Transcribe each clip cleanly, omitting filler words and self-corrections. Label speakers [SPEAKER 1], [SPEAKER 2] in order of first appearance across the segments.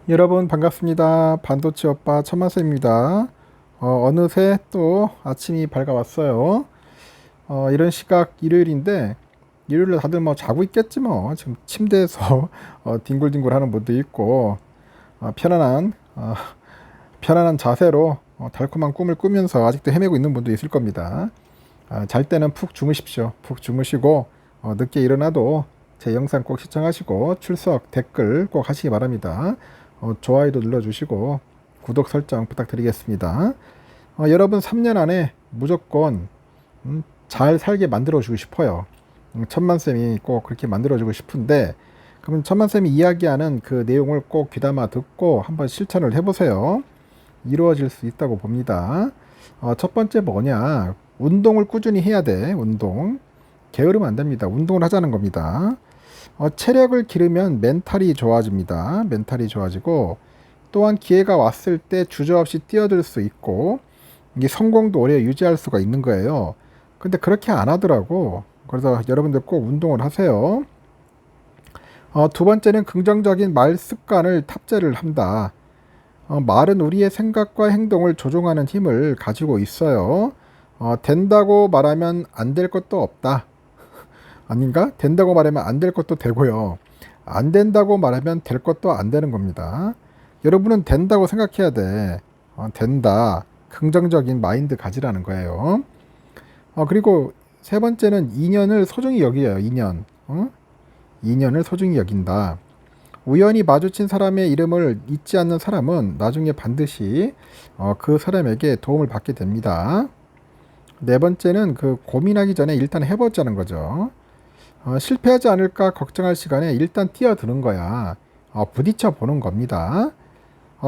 [SPEAKER 1] 여러분 반갑습니다. 반도체 오빠 천만쌤입니다. 어느새 또 아침이 밝아왔어요. 이런 시각 일요일인데 일요일에 다들 뭐 자고 있겠지 뭐. 지금 침대에서 뒹굴뒹굴 하는 분도 있고 편안한 자세로 달콤한 꿈을 꾸면서 아직도 헤매고 있는 분도 있을 겁니다. 잘 때는 푹 주무십시오. 푹 주무시고 늦게 일어나도 제 영상 꼭 시청하시고 출석 댓글 꼭 하시기 바랍니다. 좋아요도 눌러주시고 구독 설정 부탁드리겠습니다. 여러분 3년 안에 무조건 잘 살게 만들어주고 싶어요. 천만쌤이 꼭 그렇게 만들어주고 싶은데 그럼 천만쌤이 이야기하는 그 내용을 꼭 귀담아 듣고 한번 실천을 해보세요. 이루어질 수 있다고 봅니다. 첫 번째 뭐냐? 운동을 꾸준히 해야 돼. 운동. 게으르면 안 됩니다. 운동을 하자는 겁니다. 체력을 기르면 멘탈이 좋아집니다. 멘탈이 좋아지고 또한 기회가 왔을 때 주저없이 뛰어들 수 있고 이게 성공도 오래 유지할 수가 있는 거예요. 근데 그렇게 안 하더라고. 그래서 여러분들 꼭 운동을 하세요. 두 번째는 긍정적인 말 습관을 탑재를 한다. 말은 우리의 생각과 행동을 조종하는 힘을 가지고 있어요. 된다고 말하면 안 될 것도 없다. 아닌가? 된다고 말하면 안 될 것도 되고요. 안 된다고 말하면 될 것도 안 되는 겁니다. 여러분은 된다고 생각해야 돼. 된다. 긍정적인 마인드 가지라는 거예요. 그리고 세 번째는 인연을 소중히 여겨요. 인연. 인연을 소중히 여긴다. 우연히 마주친 사람의 이름을 잊지 않는 사람은 나중에 반드시 그 사람에게 도움을 받게 됩니다. 네 번째는 그 고민하기 전에 일단 해보자는 거죠. 실패하지 않을까 걱정할 시간에 일단 뛰어드는 거야. 부딪혀 보는 겁니다.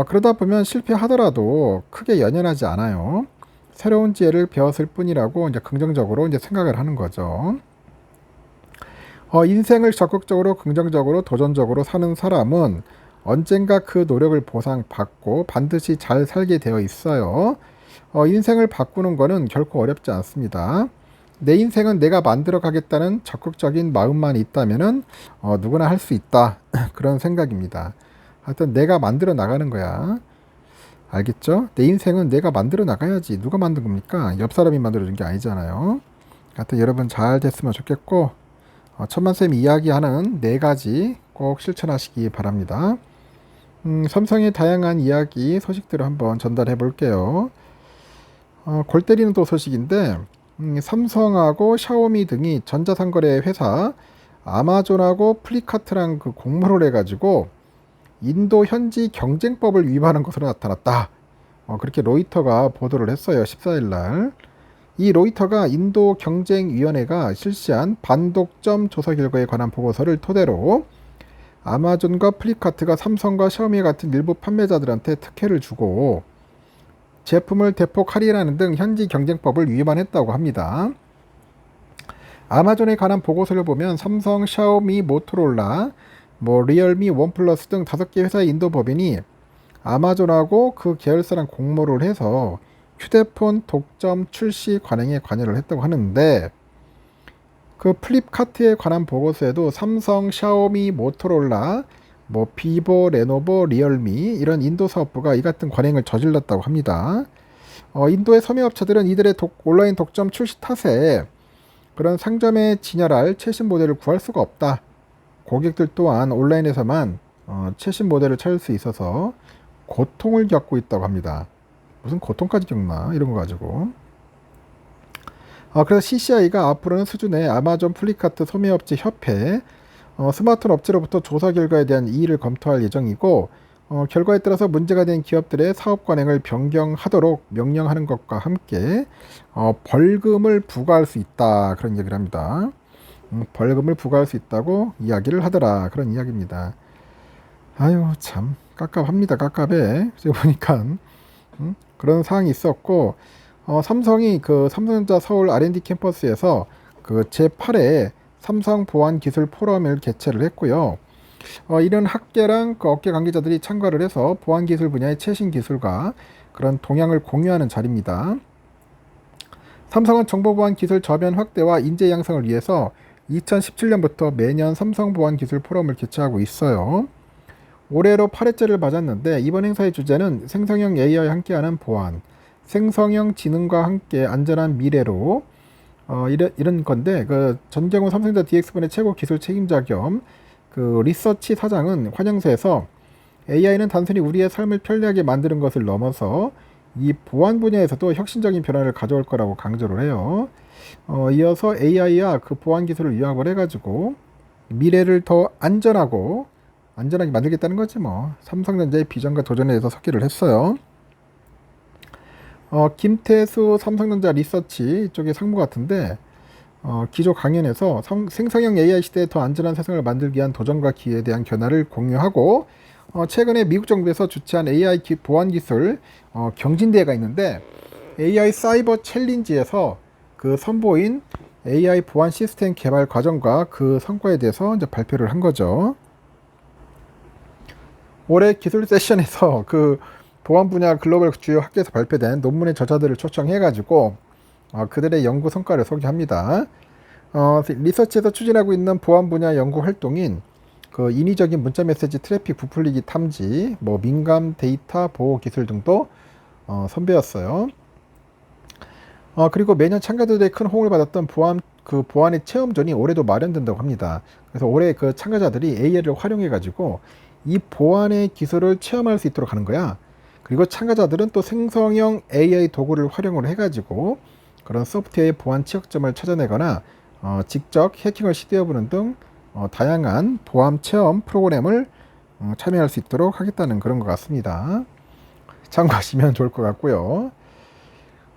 [SPEAKER 1] 그러다 보면 실패하더라도 크게 연연하지 않아요. 새로운 지혜를 배웠을 뿐이라고 이제 긍정적으로 이제 생각을 하는 거죠. 인생을 적극적으로 긍정적으로 도전적으로 사는 사람은 언젠가 그 노력을 보상받고 반드시 잘 살게 되어 있어요. 인생을 바꾸는 거는 결코 어렵지 않습니다. 내 인생은 내가 만들어 가겠다는 적극적인 마음만 있다면은 누구나 할 수 있다. 그런 생각입니다. 하여튼 내가 만들어 나가는 거야. 알겠죠? 내 인생은 내가 만들어 나가야지. 누가 만든 겁니까? 옆 사람이 만들어 준 게 아니잖아요. 하여튼 여러분 잘 됐으면 좋겠고 천만쌤이 이야기하는 네 가지 꼭 실천하시기 바랍니다. 삼성의 다양한 이야기 소식들을 한번 전달해 볼게요. 골 때리는 또 소식인데 삼성하고 샤오미 등이 전자상거래 회사 아마존하고 플리카트랑 그 공모를 해가지고 인도 현지 경쟁법을 위반한 것으로 나타났다. 그렇게 로이터가 보도를 했어요. 14일 날. 이 로이터가 인도 경쟁위원회가 실시한 반독점 조사 결과에 관한 보고서를 토대로 아마존과 플리카트가 삼성과 샤오미 같은 일부 판매자들한테 특혜를 주고 제품을 대폭 할인하는 등 현지 경쟁법을 위반했다고 합니다. 아마존에 관한 보고서를 보면 삼성, 샤오미, 모토로라, 리얼미, 원플러스 등 5개 회사의 인도 법인이 아마존하고 그 계열사랑 공모를 해서 휴대폰 독점 출시 관행에 관여를 했다고 하는데 그 플립카트에 관한 보고서에도 삼성, 샤오미, 모토로라, 비보, 레노버, 리얼미 이런 인도 사업부가 이 같은 관행을 저질렀다고 합니다. 인도의 소매업체들은 이들의 온라인 독점 출시 탓에 그런 상점에 진열할 최신 모델을 구할 수가 없다. 고객들 또한 온라인에서만 최신 모델을 찾을 수 있어서 고통을 겪고 있다고 합니다. 무슨 고통까지 겪나 이런 거 가지고. 그래서 CCI가 앞으로는 수준의 아마존 플리카트 소매업체 협회 스마트폰 업체로부터 조사 결과에 대한 이의를 검토할 예정이고 결과에 따라서 문제가 된 기업들의 사업 관행을 변경하도록 명령하는 것과 함께 벌금을 부과할 수 있다 그런 얘기를 합니다. 벌금을 부과할 수 있다고 이야기를 하더라 그런 이야기입니다. 아유 참 깝깝합니다. 깝깝해. 지금 보니까 그런 사항이 있었고 삼성이 그 삼성전자 서울 R&D 캠퍼스에서 그 제8회 삼성 보안 기술 포럼을 개최를 했고요. 이런 학계랑 그 업계 관계자들이 참가를 해서 보안 기술 분야의 최신 기술과 그런 동향을 공유하는 자리입니다. 삼성은 정보 보안 기술 저변 확대와 인재 양성을 위해서 2017년부터 매년 삼성 보안 기술 포럼을 개최하고 있어요. 올해로 8회째를 맞았는데 이번 행사의 주제는 생성형 AI와 함께하는 보안, 생성형 지능과 함께 안전한 미래로 이런 건데 그 전경훈 삼성전자 DX본의 최고 기술 책임자 겸 그 리서치 사장은 환영사에서 AI는 단순히 우리의 삶을 편리하게 만드는 것을 넘어서 이 보안 분야에서도 혁신적인 변화를 가져올 거라고 강조를 해요. 이어서 AI와 그 보안 기술을 융합을 해가지고 미래를 더 안전하게 만들겠다는 거지 뭐. 삼성전자의 비전과 도전에 대해서 설계를 했어요. 김태수 삼성전자 리서치 쪽의 상무 같은데 기조 강연에서 생성형 AI 시대에 더 안전한 세상을 만들기 위한 도전과 기회에 대한 견해를 공유하고 최근에 미국 정부에서 주최한 AI 보안 기술 경진대회가 있는데 AI 사이버 챌린지에서 그 선보인 AI 보안 시스템 개발 과정과 그 성과에 대해서 이제 발표를 한 거죠. 올해 기술 세션에서 그 보안 분야 글로벌 주요 학계에서 발표된 논문의 저자들을 초청해가지고 그들의 연구 성과를 소개합니다. 리서치에서 추진하고 있는 보안 분야 연구 활동인 그 인위적인 문자 메시지 트래픽 부풀리기 탐지, 뭐 민감 데이터 보호 기술 등도 선보였어요. 그리고 매년 참가자들의 큰 호응을 받았던 보안의 체험전이 올해도 마련된다고 합니다. 그래서 올해 그 참가자들이 AI를 활용해가지고 이 보안의 기술을 체험할 수 있도록 하는 거야. 그리고 참가자들은 또 생성형 AI 도구를 활용을 해가지고 그런 소프트웨어의 보안 취약점을 찾아내거나 직접 해킹을 시도해보는 등 다양한 보안 체험 프로그램을 참여할 수 있도록 하겠다는 그런 것 같습니다. 참고하시면 좋을 것 같고요.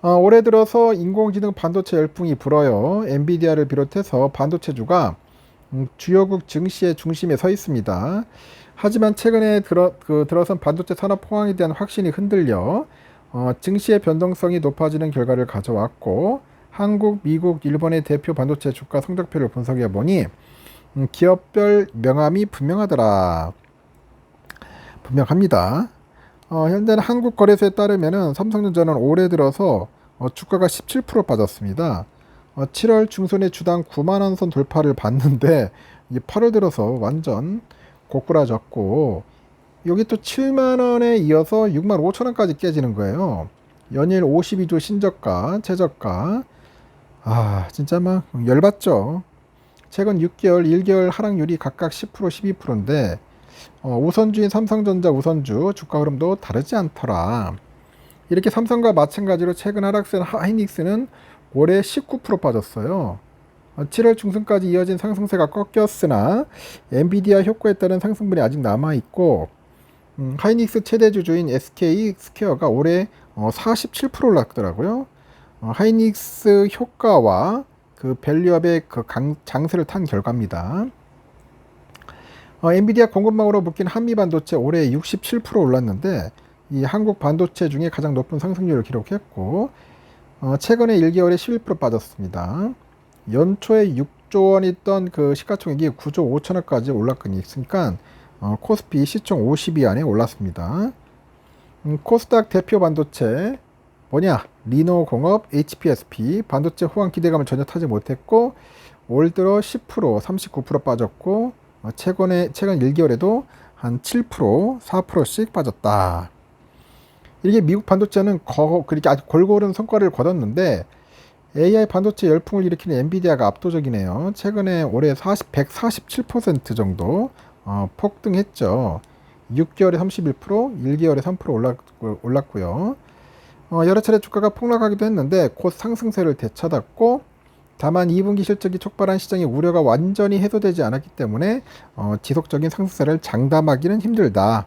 [SPEAKER 1] 올해 들어서 인공지능 반도체 열풍이 불어요. 엔비디아를 비롯해서 반도체주가 주요국 증시의 중심에 서 있습니다. 하지만 최근에 들어선 반도체 산업 포항에 대한 확신이 흔들려 증시의 변동성이 높아지는 결과를 가져왔고 한국, 미국, 일본의 대표 반도체 주가 성적표를 분석해 보니 기업별 명암이 분명합니다. 현재는 한국거래소에 따르면 삼성전자는 올해 들어서 주가가 17% 빠졌습니다. 7월 중순에 주당 9만원 선 돌파를 봤는데 8월 들어서 완전 고꾸라졌고 여기 또 7만원에 이어서 6만 5천원까지 깨지는 거예요. 연일 52주 신저가, 최저가. 진짜 막 열받죠. 최근 6개월, 1개월 하락률이 각각 10%, 12%인데 우선주인 삼성전자 우선주 주가 흐름도 다르지 않더라. 이렇게 삼성과 마찬가지로 최근 하락세인 하이닉스는 올해 19% 빠졌어요. 7월 중순까지 이어진 상승세가 꺾였으나 엔비디아 효과에 따른 상승분이 아직 남아있고 하이닉스 최대 주주인 SK 스퀘어가 올해 47% 올랐더라고요. 하이닉스 효과와 그 밸류업의 그 장세를 탄 결과입니다. 엔비디아 공급망으로 묶인 한미 반도체 올해 67% 올랐는데 이 한국 반도체 중에 가장 높은 상승률을 기록했고 최근에 1개월에 11% 빠졌습니다. 연초에 6조 원 있던 그 시가총액이 9조 5천억까지 올랐거니 있으니까 코스피 시총 50위 안에 올랐습니다. 코스닥 대표 반도체 뭐냐? 리노공업, HPSP 반도체 호황 기대감을 전혀 타지 못했고 올 들어 10%, 39% 빠졌고 최근 1개월에도 한 7%, 4%씩 빠졌다. 이게 미국 반도체는 그렇게 아주 골고루 성과를 거뒀는데 AI 반도체 열풍을 일으키는 엔비디아가 압도적이네요. 최근에 올해 147% 정도 폭등했죠. 6개월에 31%, 1개월에 3% 올랐고요. 여러 차례 주가가 폭락하기도 했는데 곧 상승세를 되찾았고 다만 2분기 실적이 촉발한 시장의 우려가 완전히 해소되지 않았기 때문에 지속적인 상승세를 장담하기는 힘들다.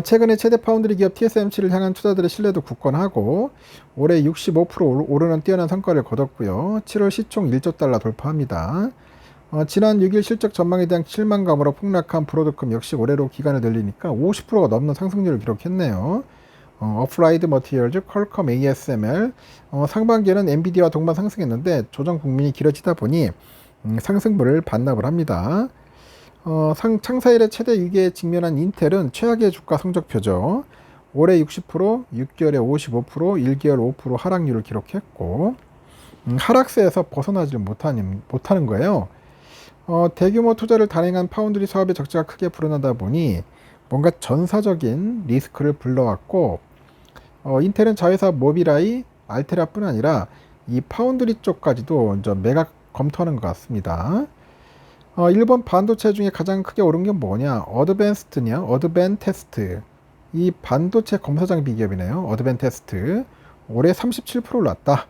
[SPEAKER 1] 최근에 최대 파운드리 기업 TSMC를 향한 투자들의 신뢰도 굳건하고 올해 65% 오르는 뛰어난 성과를 거뒀고요. 7월 시총 1조 달러 돌파합니다. 지난 6일 실적 전망에 대한 실망감으로 폭락한 브로드컴 역시 올해로 기간을 늘리니까 50%가 넘는 상승률을 기록했네요. 어플라이드 머티리얼즈, 퀄컴, ASML 상반기에는 엔비디아와 동반 상승했는데 조정 국면이 길어지다 보니 상승분을 반납을 합니다. 창사 일의 최대 위기에 직면한 인텔은 최악의 주가 성적표죠. 올해 60%, 6개월에 55%, 1개월 5% 하락률을 기록했고 하락세에서 벗어나지 못하는 거예요. 대규모 투자를 단행한 파운드리 사업의 적자가 크게 불어나다 보니 뭔가 전사적인 리스크를 불러왔고, 인텔은 자회사 모비라이, 알테라뿐 아니라 이 파운드리 쪽까지도 이제 매각 검토하는 것 같습니다. 일본 반도체 중에 가장 크게 오른 게 뭐냐? 어드벤테스트. 이 반도체 검사 장비 기업이네요. 어드벤테스트. 올해 37% 올랐다.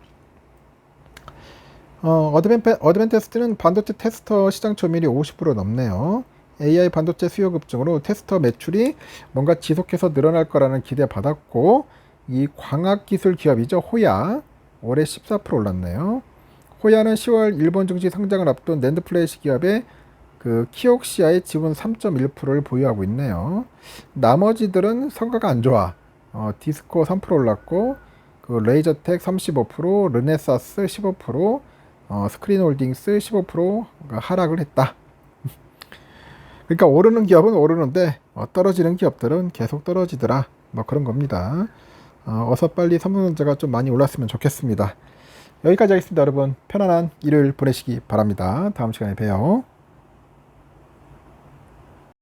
[SPEAKER 1] 어드벤테스트는 반도체 테스터 시장 점유율이 50% 넘네요. AI 반도체 수요 급증으로 테스터 매출이 뭔가 지속해서 늘어날 거라는 기대 받았고, 이 광학기술 기업이죠. 호야. 올해 14% 올랐네요. 호야는 10월 일본 증시 상장을 앞둔 낸드 플래시 기업의 그 키옥시아의 지분 3.1%를 보유하고 있네요. 나머지들은 성과가 안 좋아. 디스코 3% 올랐고, 그 레이저텍 35%, 르네사스 15%, 스크린홀딩스 15%가 하락을 했다. 그러니까 오르는 기업은 오르는데 떨어지는 기업들은 계속 떨어지더라. 뭐 그런 겁니다. 어서 빨리 삼성전자가 좀 많이 올랐으면 좋겠습니다. 여기까지 하겠습니다. 여러분 편안한 일요일 보내시기 바랍니다. 다음 시간에 봬요.